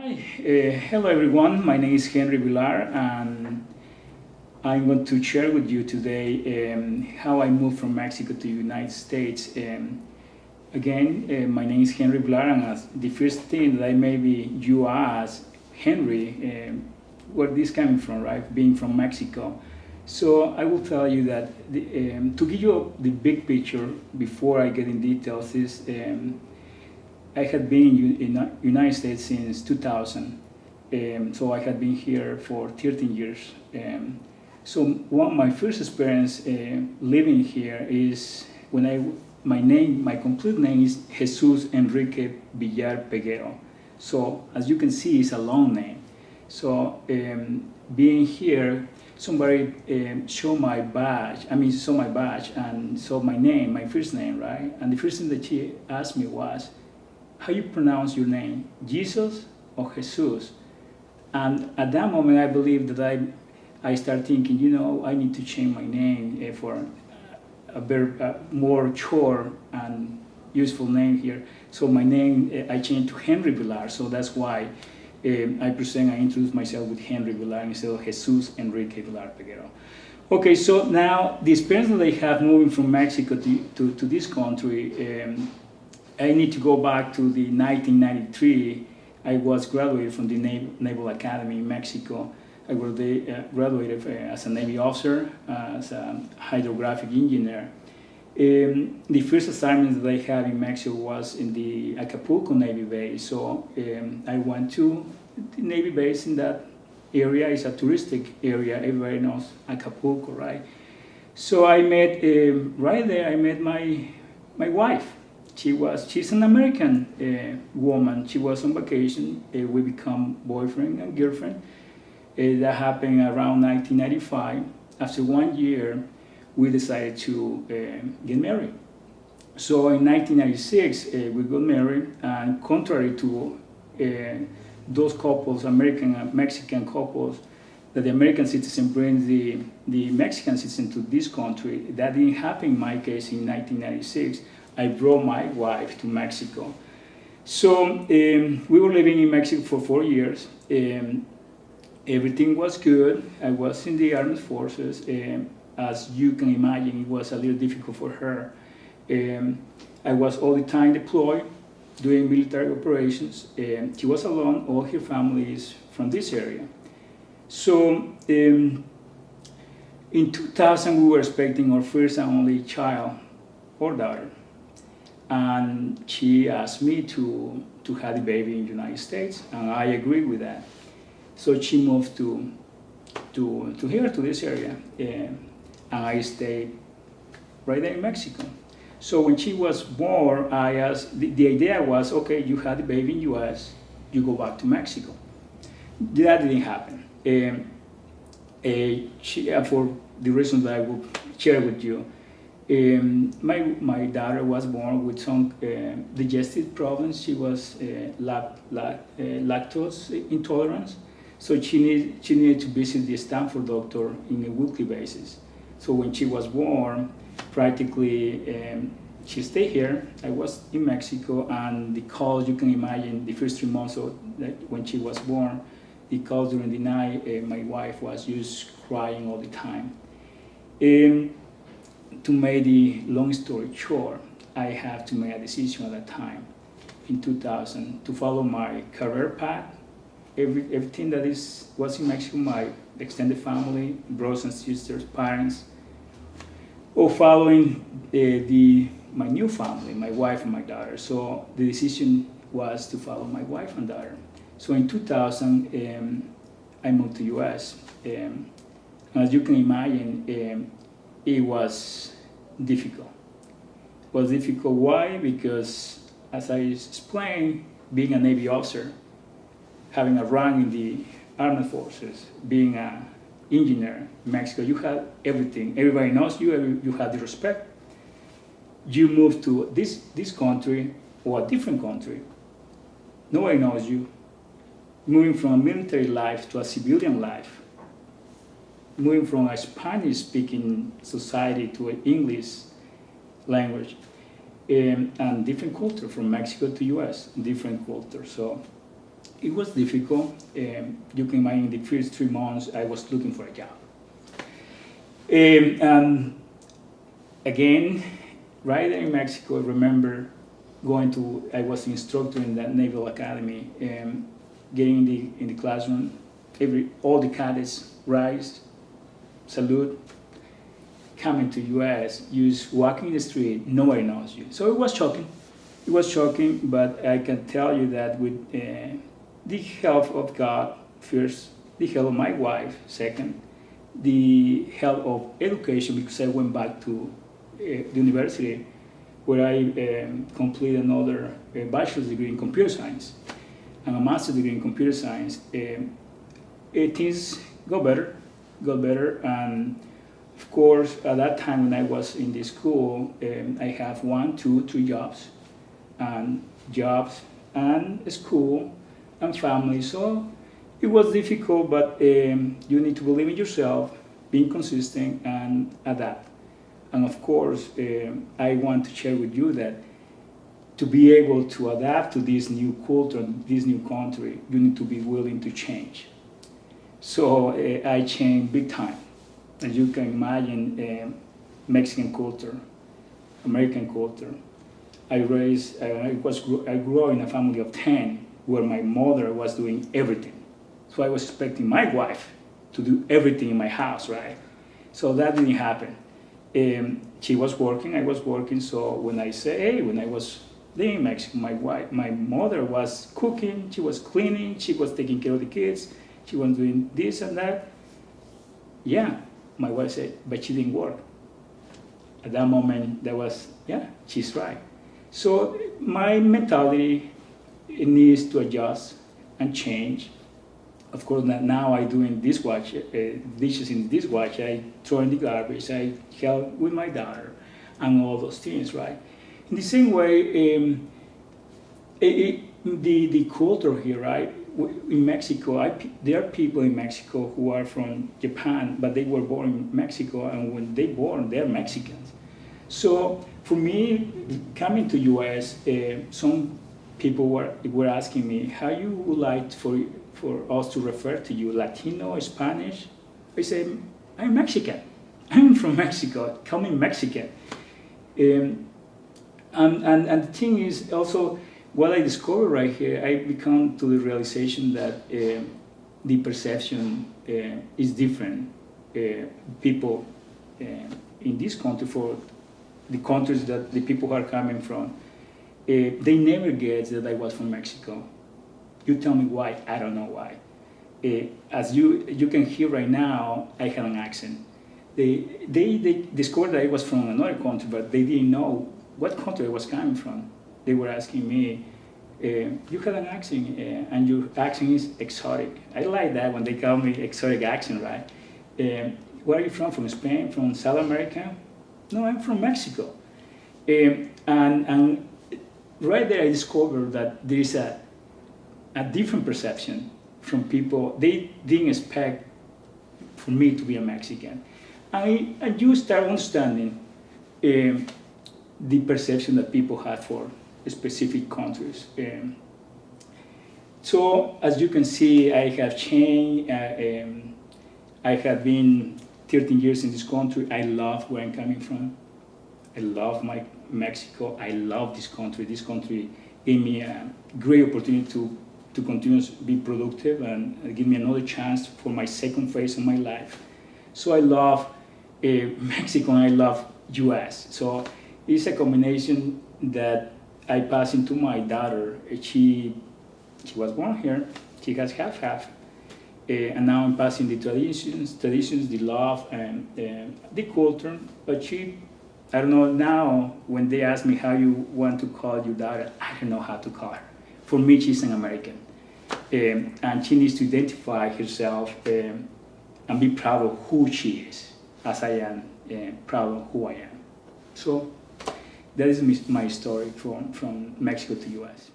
Hi, hello everyone. My name is Henry Villar, and I'm going to share with you today how I moved from Mexico to the United States. Again, my name is Henry Villar, and the first thing that maybe you ask, Henry, where this coming from, right? Being from Mexico. So I will tell you that to give you the big picture before I get in details is I had been in the United States since 2000, so I had been here for 13 years. My first experience living here is when my complete name is Jesus Enrique Villar Peguero. So as you can see, it's a long name. So being here, somebody saw my badge and saw my name, my first name, right? And the first thing that she asked me was, how you pronounce your name, Jesus or Jesus? And at that moment, I believe that I started thinking, I need to change my name for a better, more short and useful name here. So my name, I changed to Henry Villar. So that's why I introduce myself with Henry Villar instead of Jesus Enrique Villar Peguero. Okay, so now the experience that I have moving from Mexico to this country, I need to go back to the 1993. I was graduated from the Naval Academy in Mexico. I graduated as a Navy officer, as a hydrographic engineer. The first assignment that I had in Mexico was in the Acapulco Navy base. So I went to the Navy base in that area. It's a touristic area. Everybody knows Acapulco, right? So I met, right there, I met my wife. She's an American woman. She was on vacation. We become boyfriend and girlfriend. That happened around 1995. After 1 year, we decided to get married. So in 1996, we got married, and contrary to those couples, American and Mexican couples, that the American citizen brings the Mexican citizen to this country, that didn't happen in my case in 1996. I brought my wife to Mexico. So we were living in Mexico for 4 years. Everything was good. I was in the armed forces. As you can imagine, it was a little difficult for her. I was all the time deployed, doing military operations. She was alone. All her family is from this area. So in 2000, we were expecting our first and only child or daughter. And she asked me to have the baby in the United States, and I agreed with that. So she moved to here, to this area, and I stayed right there in Mexico. So when she was born, I asked, the idea was, okay, you had the baby in US, you go back to Mexico. That didn't happen. For the reasons that I will share with you, my daughter was born with some digestive problems. She was lactose intolerance, so she needed to visit the Stanford doctor on a weekly basis. So when she was born, practically she stayed here. I was in Mexico, and the calls, you can imagine, the first 3 months when she was born, the calls during the night, my wife was just crying all the time. To make the long story short, I have to make a decision at that time, in 2000, to follow my career path. Everything that was in Mexico, my extended family, brothers and sisters, parents, or following my new family, my wife and my daughter. So the decision was to follow my wife and daughter. So in 2000, I moved to US. As you can imagine, it was difficult. It was difficult. Why? Because, as I explained, being a Navy officer, having a rank in the armed forces, being an engineer in Mexico, you have everything. Everybody knows you. You have the respect. You move to this country or a different country. Nobody knows you. Moving from a military life to a civilian life. Moving from a Spanish-speaking society to an English language, and different culture, from Mexico to US, different culture. So it was difficult. You can imagine the first 3 months I was looking for a job. And again, right there in Mexico, I remember I was an instructor in that Naval Academy, getting in the classroom, all the cadets rise, salute, coming to US, you just walking in the street, nobody knows you. So it was shocking. It was shocking, but I can tell you that with the help of God first, the help of my wife second, the help of education, because I went back to the university where I completed another bachelor's degree in computer science and a master's degree in computer science. Things got better, and of course, at that time when I was in the school, I have 1, 2, 3 jobs, and school and family. So it was difficult, but you need to believe in yourself, being consistent, and adapt. And of course, I want to share with you that to be able to adapt to this new culture, this new country, you need to be willing to change. So I changed big time. As you can imagine, Mexican culture, American culture. I grew up in a family of 10 where my mother was doing everything. So I was expecting my wife to do everything in my house, right? So that didn't happen. She was working, I was working, so when I was there in Mexico, my mother was cooking, she was cleaning, she was taking care of the kids, she was doing this and that. Yeah, my wife said, but she didn't work. At that moment, she's right. So my mentality needs to adjust and change. Of course, now I do in dishes in the dishwasher, I throw in the garbage, I help with my daughter, and all those things, right? In the same way, the culture here, right? In Mexico, there are people in Mexico who are from Japan, but they were born in Mexico, and when they born, they're Mexicans. So for me, coming to US, some people were asking me, how you would like for us to refer to you, Latino, Spanish? I say, I'm Mexican. I'm from Mexico, call me Mexican. And the thing is also, what I discovered right here, I become to the realization that the perception is different. People in this country, for the countries that the people are coming from, they never get that I was from Mexico. You tell me why, I don't know why. As you can hear right now, I have an accent. They discovered that I was from another country, but they didn't know what country I was coming from. They were asking me, you have an accent, and your accent is exotic. I like that when they call me exotic accent, right? Where are you from? From Spain? From South America? No, I'm from Mexico. And right there I discovered that there is a different perception from people. They didn't expect for me to be a Mexican. And you start understanding the perception that people have for specific countries. So as you can see, I have changed. I have been 13 years in this country. I love where I'm coming from. I love Mexico. I love this country. This country gave me a great opportunity to continue to be productive and give me another chance for my second phase of my life. So I love Mexico and I love US. So it's a combination that I pass into my daughter. She was born here. She has half. And now I'm passing the traditions, the love, and the culture. But I don't know now, when they ask me how you want to call your daughter, I don't know how to call her. For me, she's an American. And she needs to identify herself and be proud of who she is, as I am proud of who I am. So that is my story from Mexico to US.